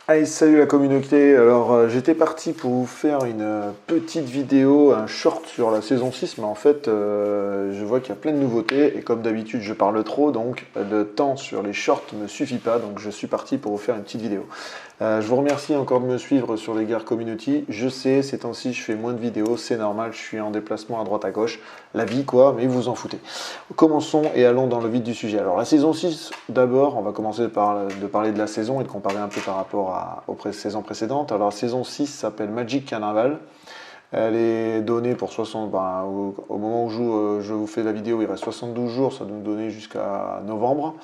Allez, salut la communauté. Alors, j'étais parti pour vous faire une petite vidéo, un short sur la saison 6, mais en fait, je vois qu'il y a plein de nouveautés et comme d'habitude, je parle trop, donc le temps sur les shorts ne me suffit pas, donc je suis parti pour vous faire une petite vidéo. Je vous remercie encore de me suivre sur les Gare Community. Je sais, ces temps-ci, je fais moins de vidéos, c'est normal, je suis en déplacement à droite à gauche. La vie, quoi, mais vous en foutez. Commençons et allons dans le vif du sujet. Alors, la saison 6, d'abord, on va commencer par de parler de la saison et de comparer un peu par rapport aux saisons précédentes. Alors, la saison 6 s'appelle Magic Carnival. Elle est donnée pour 60, au moment où je vous fais la vidéo, il reste 72 jours, ça doit nous donner jusqu'à novembre.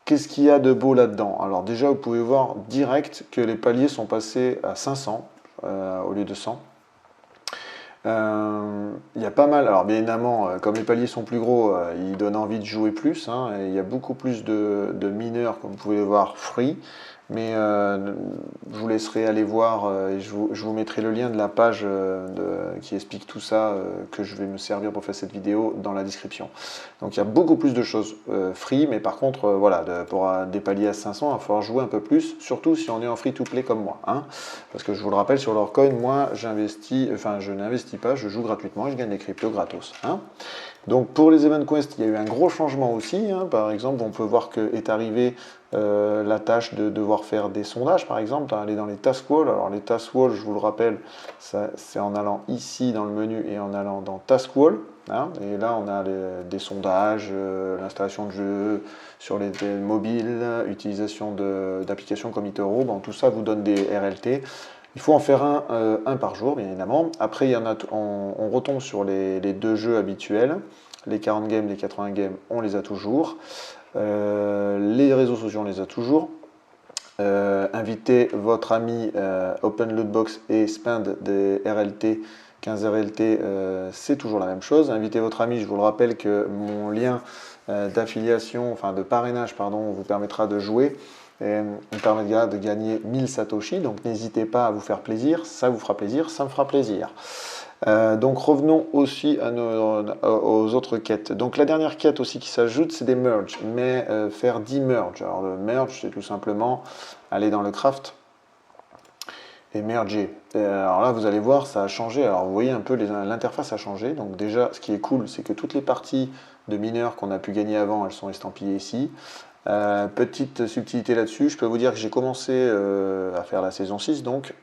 Qu'est-ce qu'il y a de beau là-dedans? Alors déjà, vous pouvez voir direct que les paliers sont passés à 500 au lieu de 100. Il y a pas mal, alors bien évidemment, comme les paliers sont plus gros, ils donnent envie de jouer plus, hein, et il y a beaucoup plus de mineurs, comme vous pouvez le voir, free. Mais je vous laisserai aller voir et je vous mettrai le lien de la page qui explique tout ça que je vais me servir pour faire cette vidéo dans la description. Donc il y a beaucoup plus de choses free, mais par contre, voilà, pour des paliers à 500, il va falloir jouer un peu plus, surtout si on est en free-to-play comme moi. Hein, parce que je vous le rappelle, sur Lorcoin, moi, je n'investis pas, je joue gratuitement et je gagne des cryptos gratos. Hein. Donc pour les Event Quest, il y a eu un gros changement aussi. Hein. Par exemple, on peut voir que est arrivé la tâche de devoir faire des sondages, par exemple, aller dans les task walls. Alors les task walls, je vous le rappelle, c'est en allant ici dans le menu et en allant dans task wall. Hein. Et là, on a des sondages, l'installation de jeux sur les mobiles, utilisation d'applications comme eToro. Bon, tout ça vous donne des RLT. Il faut en faire un par jour, bien évidemment. Après, on retombe sur les deux jeux habituels. Les 40 games, les 80 games, on les a toujours. Les réseaux sociaux, on les a toujours. Invitez votre ami Open Lootbox et spend des RLT, 15 RLT, c'est toujours la même chose. Invitez votre ami, je vous le rappelle que mon lien d'affiliation, enfin de parrainage, pardon, vous permettra de jouer. Et me permettra de gagner 1000 Satoshi, donc n'hésitez pas à vous faire plaisir, ça vous fera plaisir, ça me fera plaisir. Donc revenons aussi aux autres quêtes. Donc la dernière quête aussi qui s'ajoute, c'est des merges, mais faire 10 merges. Alors le merge, c'est tout simplement aller dans le craft et merger. Alors là, vous allez voir, ça a changé. Alors vous voyez un peu, l'interface a changé. Donc déjà, ce qui est cool, c'est que toutes les parties de mineurs qu'on a pu gagner avant, elles sont estampillées ici. Petite subtilité là-dessus, je peux vous dire que j'ai commencé à faire la saison 6, donc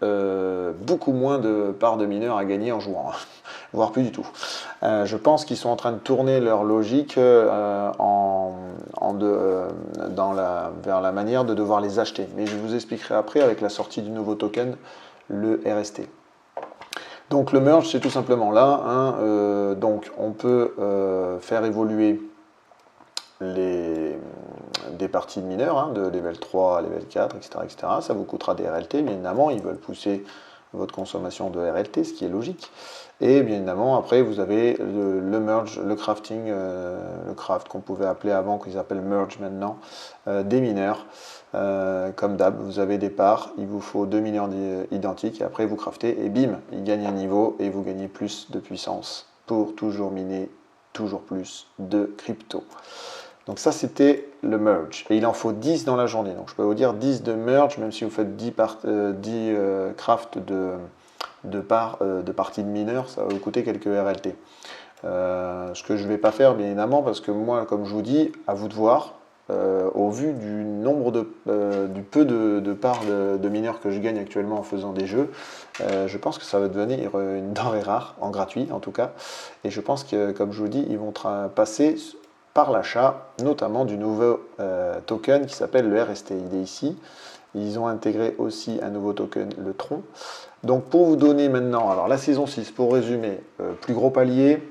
beaucoup moins de parts de mineurs à gagner en jouant, voire plus du tout. Je pense qu'ils sont en train de tourner leur logique vers la manière de devoir les acheter. Mais je vous expliquerai après avec la sortie du nouveau token, le RST. Donc le merge, c'est tout simplement là. Hein, donc on peut faire évoluer des parties de mineurs, hein, de level 3 à level 4, etc., etc. Ça vous coûtera des RLT, bien évidemment, ils veulent pousser votre consommation de RLT, ce qui est logique. Et bien évidemment, après, vous avez le merge, le crafting, le craft qu'on pouvait appeler avant, qu'ils appellent merge maintenant, des mineurs. Comme d'hab, vous avez des parts, il vous faut 2 mineurs identiques, et après vous craftez, et bim, ils gagnent un niveau, et vous gagnez plus de puissance pour toujours miner toujours plus de crypto. Donc ça, c'était le merge. Et il en faut 10 dans la journée. Donc je peux vous dire 10 de merge, même si vous faites 10 craft de parties de mineurs, ça va vous coûter quelques RLT. Ce que je ne vais pas faire, bien évidemment, parce que moi, comme je vous dis, à vous de voir, au vu du nombre du peu de parts de mineurs que je gagne actuellement en faisant des jeux, je pense que ça va devenir une denrée rare, en gratuit en tout cas. Et je pense que, comme je vous dis, ils vont passer par l'achat, notamment du nouveau token qui s'appelle le RST. Il est ici. Ils ont intégré aussi un nouveau token, le Tron. Donc pour vous donner maintenant, alors la saison 6, pour résumer, plus gros palier,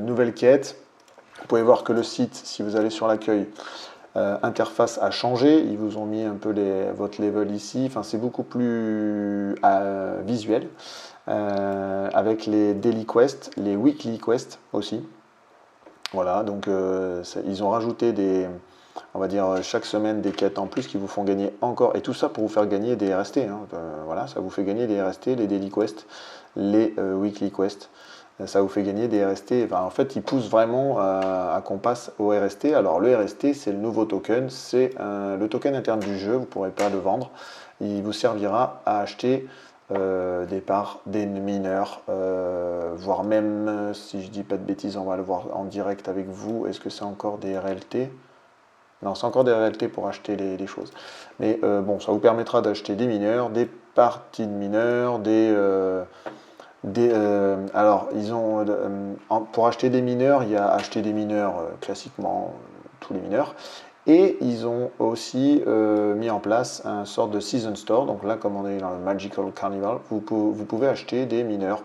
nouvelle quête. Vous pouvez voir que le site, si vous allez sur l'accueil, interface a changé. Ils vous ont mis un peu votre level ici. Enfin, c'est beaucoup plus visuel. Avec les daily quests, les weekly quests aussi. Voilà, donc ils ont rajouté on va dire chaque semaine des quêtes en plus qui vous font gagner encore, et tout ça pour vous faire gagner des RST. Hein. Voilà, ça vous fait gagner les RST, les daily quests, les weekly quests. Ça vous fait gagner des RST. Enfin, en fait, ils poussent vraiment à qu'on passe au RST. Alors, le RST, c'est le nouveau token. C'est le token interne du jeu. Vous ne pourrez pas le vendre. Il vous servira à acheter des parts, des mineurs, voire même, si je dis pas de bêtises, on va le voir en direct avec vous. Est-ce que c'est encore des RLT? Non, c'est encore des RLT pour acheter les choses. Mais bon, ça vous permettra d'acheter des mineurs, des parties de mineurs, alors, pour acheter des mineurs, il y a acheter des mineurs classiquement, tous les mineurs. Et ils ont aussi mis en place un sort de Season Store. Donc là, comme on est dans le Magical Carnival, vous pouvez acheter des mineurs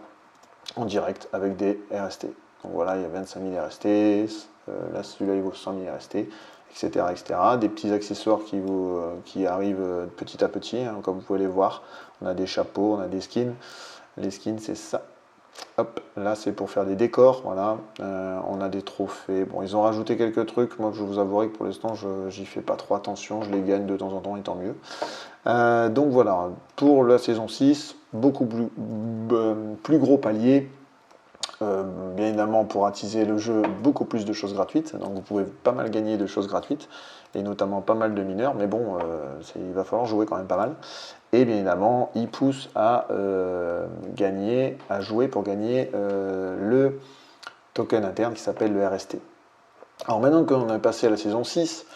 en direct avec des RST. Donc voilà, il y a 25 000 RST, là celui-là il vaut 100 000 RST, etc., etc. Des petits accessoires qui arrivent petit à petit, hein, comme vous pouvez les voir. On a des chapeaux, on a des skins. Les skins, c'est ça. Hop, là c'est pour faire des décors, voilà. On a des trophées. Bon, ils ont rajouté quelques trucs. Moi, je vous avouerai que pour l'instant, j'y fais pas trop attention. Je les gagne de temps en temps et tant mieux. Donc voilà, pour la saison 6, beaucoup plus gros palier. Bien évidemment, pour attiser le jeu, beaucoup plus de choses gratuites. Donc vous pouvez pas mal gagner de choses gratuites, et notamment pas mal de mineurs. Mais bon, il va falloir jouer quand même pas mal. Et bien évidemment, il pousse à gagner, à jouer pour gagner le token interne qui s'appelle le RST. Alors maintenant qu'on est passé à la saison 6,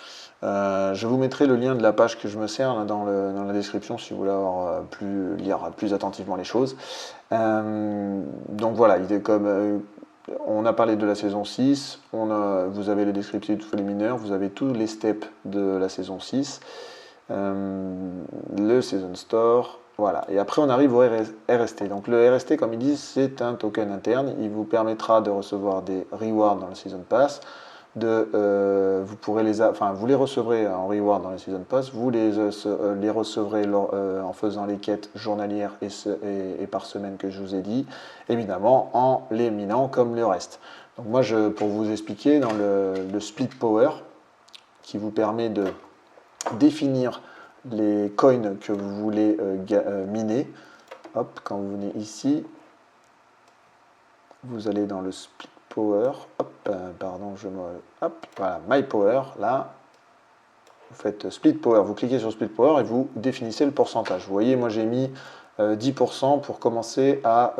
je vous mettrai le lien de la page que je me sers là, dans la description si vous voulez lire plus attentivement les choses. Donc voilà, on a parlé de la saison 6, vous avez le descriptif de tous les mineurs, vous avez tous les steps de la saison 6, le Season Store, voilà. Et après on arrive au RST. Donc le RST, comme ils disent, c'est un token interne, il vous permettra de recevoir des rewards dans le Season Pass. Vous les recevrez en reward dans le Season Pass, vous les recevrez en faisant les quêtes journalières et par semaine que je vous ai dit, évidemment en les minant comme le reste. Donc moi, pour vous expliquer, dans le Split Power, qui vous permet de définir les coins que vous voulez miner, hop, quand vous venez ici, vous allez dans le Split Power, hop, pardon, voilà, My Power, là, vous faites Split Power, vous cliquez sur Split Power et vous définissez le pourcentage. Vous voyez, moi j'ai mis 10% pour commencer à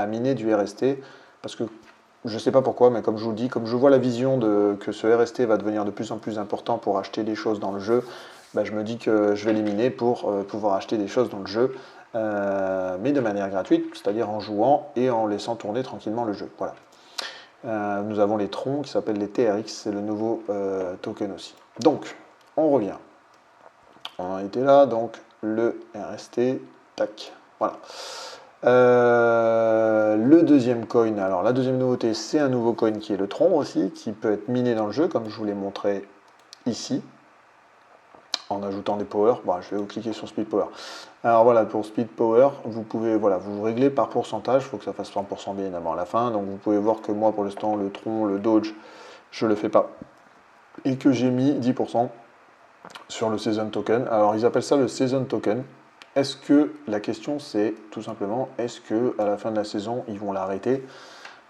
miner du RST, parce que je ne sais pas pourquoi, mais comme je vous le dis, comme je vois la vision que ce RST va devenir de plus en plus important pour acheter des choses dans le jeu, bah, je me dis que je vais les miner pour pouvoir acheter des choses dans le jeu, mais de manière gratuite, c'est-à-dire en jouant et en laissant tourner tranquillement le jeu. Voilà. Nous avons les troncs qui s'appellent les TRX, c'est le nouveau token aussi. Donc, on revient. On en était là, donc le RST, tac, voilà. Le deuxième coin, alors la deuxième nouveauté, c'est un nouveau coin qui est le tronc aussi, qui peut être miné dans le jeu, comme je vous l'ai montré ici, en ajoutant des powers. Bon, je vais vous cliquer sur Speed Power. Alors voilà, pour Speed Power, vous pouvez, voilà, vous réglez par pourcentage, il faut que ça fasse 100% bien évidemment à la fin, donc vous pouvez voir que moi pour l'instant, le tronc, le dodge, je ne le fais pas, et que j'ai mis 10% sur le Season Token. Alors ils appellent ça le Season Token. Est-ce que, la question c'est tout simplement, est-ce que à la fin de la saison, ils vont l'arrêter,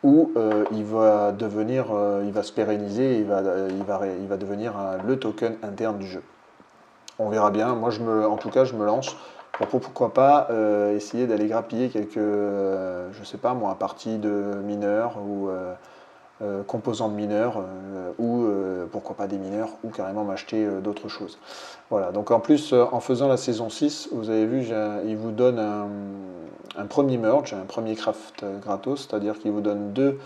ou il va se pérenniser, il va devenir le token interne du jeu. On verra bien. Moi, en tout cas, je me lance pour pourquoi pas essayer d'aller grappiller quelques, je sais pas moi, parties de mineurs ou composants de mineurs, ou pourquoi pas des mineurs, ou carrément m'acheter d'autres choses. Voilà, donc en plus, en faisant la saison 6, vous avez vu, il vous donne un premier merge, un premier craft gratos, c'est-à-dire qu'il vous donne deux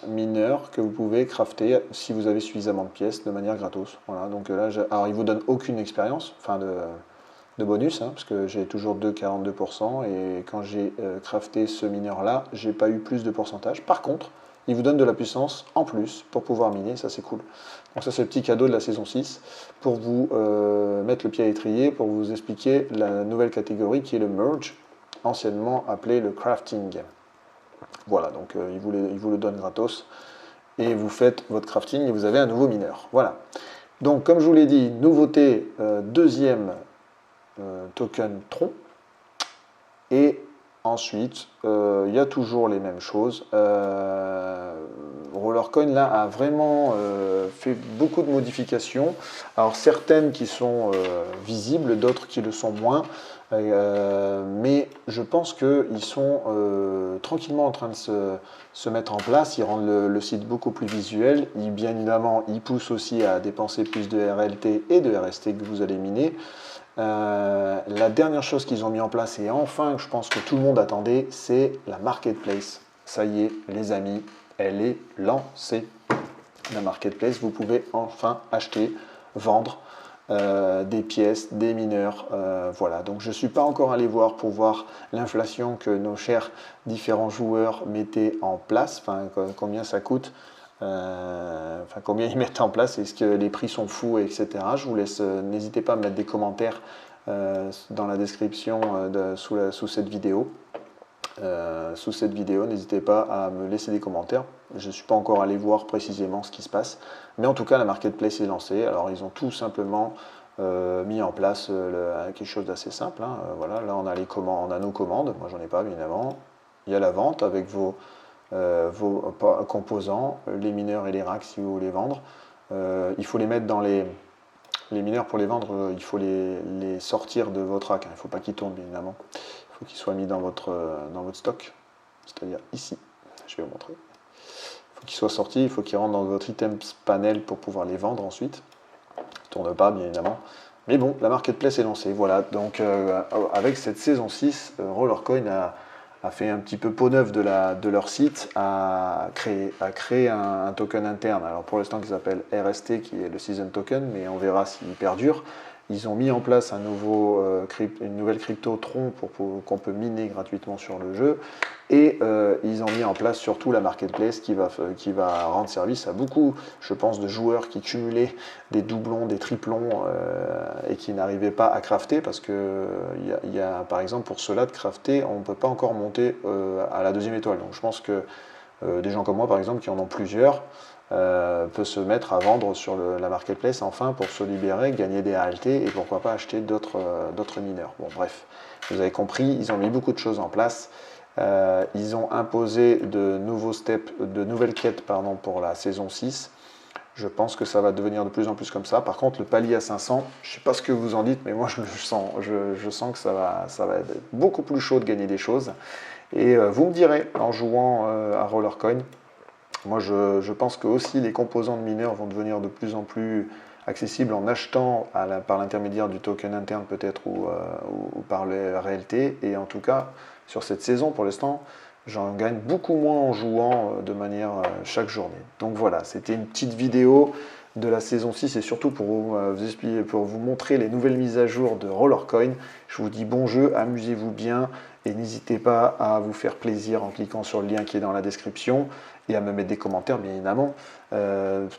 mineurs que vous pouvez crafter si vous avez suffisamment de pièces de manière gratos. Voilà, donc là, alors il vous donne aucune expérience, enfin de bonus, hein, parce que j'ai toujours 2,42%, et quand j'ai crafté ce mineur là, j'ai pas eu plus de pourcentage. Par contre, il vous donne de la puissance en plus pour pouvoir miner, ça c'est cool. Donc ça c'est le petit cadeau de la saison 6 pour vous mettre le pied à l'étrier, pour vous expliquer la nouvelle catégorie qui est le merge, anciennement appelé le crafting. Voilà, donc il vous le donne gratos, et vous faites votre crafting et vous avez un nouveau mineur. Voilà. Donc comme je vous l'ai dit, nouveauté, deuxième token tronc, et Ensuite, il y a toujours les mêmes choses. Rollercoin là a vraiment fait beaucoup de modifications. Alors certaines qui sont visibles, d'autres qui le sont moins. Mais je pense qu'ils sont tranquillement en train de se mettre en place. Ils rendent le site beaucoup plus visuel. Bien évidemment, ils poussent aussi à dépenser plus de RLT et de RST que vous allez miner. La dernière chose qu'ils ont mis en place, et enfin je pense que tout le monde attendait, c'est la marketplace. Ça y est, les amis, elle est lancée. La marketplace, vous pouvez enfin acheter, vendre des pièces, des mineurs. Voilà, donc je ne suis pas encore allé voir pour voir l'inflation que nos chers différents joueurs mettaient en place, enfin combien ça coûte. Enfin, combien ils mettent en place, est-ce que les prix sont fous, etc. Je vous laisse, n'hésitez pas à mettre des commentaires dans la description sous cette vidéo. N'hésitez pas à me laisser des commentaires. Je ne suis pas encore allé voir précisément ce qui se passe, mais en tout cas la marketplace est lancée. Alors ils ont tout simplement mis en place quelque chose d'assez simple. Hein. Voilà, là on a on a nos commandes. Moi j'en ai pas bien évidemment. Il y a la vente avec vos composants, les mineurs et les racks si vous voulez vendre. Il faut les mettre dans les mineurs pour les vendre, il faut les sortir de votre rack. Il ne faut pas qu'ils tournent bien évidemment. Il faut qu'ils soient mis dans votre stock, c'est-à-dire ici. Je vais vous montrer. Il faut qu'ils soient sortis, il faut qu'ils rentrent dans votre items panel pour pouvoir les vendre ensuite. Ils ne tournent pas bien évidemment. Mais bon, la marketplace est lancée. Voilà, donc avec cette saison 6, Rollercoin a fait un petit peu peau neuve de leur site, a créé un token interne. Alors pour l'instant, qui s'appelle RST, qui est le Season Token, mais on verra s'il perdure. Ils ont mis en place une nouvelle crypto Tron qu'on peut miner gratuitement sur le jeu. Et ils ont mis en place surtout la marketplace qui va rendre service à beaucoup, je pense, de joueurs qui cumulaient des doublons, des triplons et qui n'arrivaient pas à crafter parce que par exemple, pour cela de crafter, on ne peut pas encore monter à la 2e étoile. Donc je pense que des gens comme moi, par exemple, qui en ont plusieurs, peut se mettre à vendre sur la marketplace enfin pour se libérer, gagner des ALT et pourquoi pas acheter d'autres mineurs. Bon bref, vous avez compris, ils ont mis beaucoup de choses en place. Ils ont imposé de nouvelles quêtes pour la saison 6. Je pense que ça va devenir de plus en plus comme ça. Par contre, le palier à 500, je ne sais pas ce que vous en dites, mais moi je sens que ça va être beaucoup plus chaud de gagner des choses. Et vous me direz en jouant à Rollercoin. Moi, je pense que aussi les composants de mineurs vont devenir de plus en plus accessibles en achetant par l'intermédiaire du token interne peut-être ou par les RLT. Et en tout cas, sur cette saison, pour l'instant, j'en gagne beaucoup moins en jouant de manière chaque journée. Donc voilà, c'était une petite vidéo de la saison 6 et surtout pour vous expliquer, pour vous montrer les nouvelles mises à jour de Rollercoin. Je vous dis bon jeu, amusez-vous bien et n'hésitez pas à vous faire plaisir en cliquant sur le lien qui est dans la description et à me mettre des commentaires bien évidemment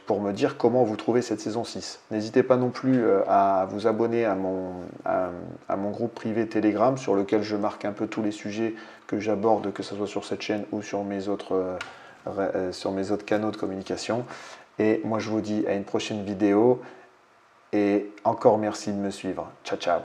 pour me dire comment vous trouvez cette saison 6. N'hésitez pas non plus à vous abonner à mon groupe privé Telegram sur lequel je marque un peu tous les sujets que j'aborde, que ce soit sur cette chaîne ou sur mes autres canaux de communication. Et moi je vous dis à une prochaine vidéo et encore merci de me suivre. Ciao ciao.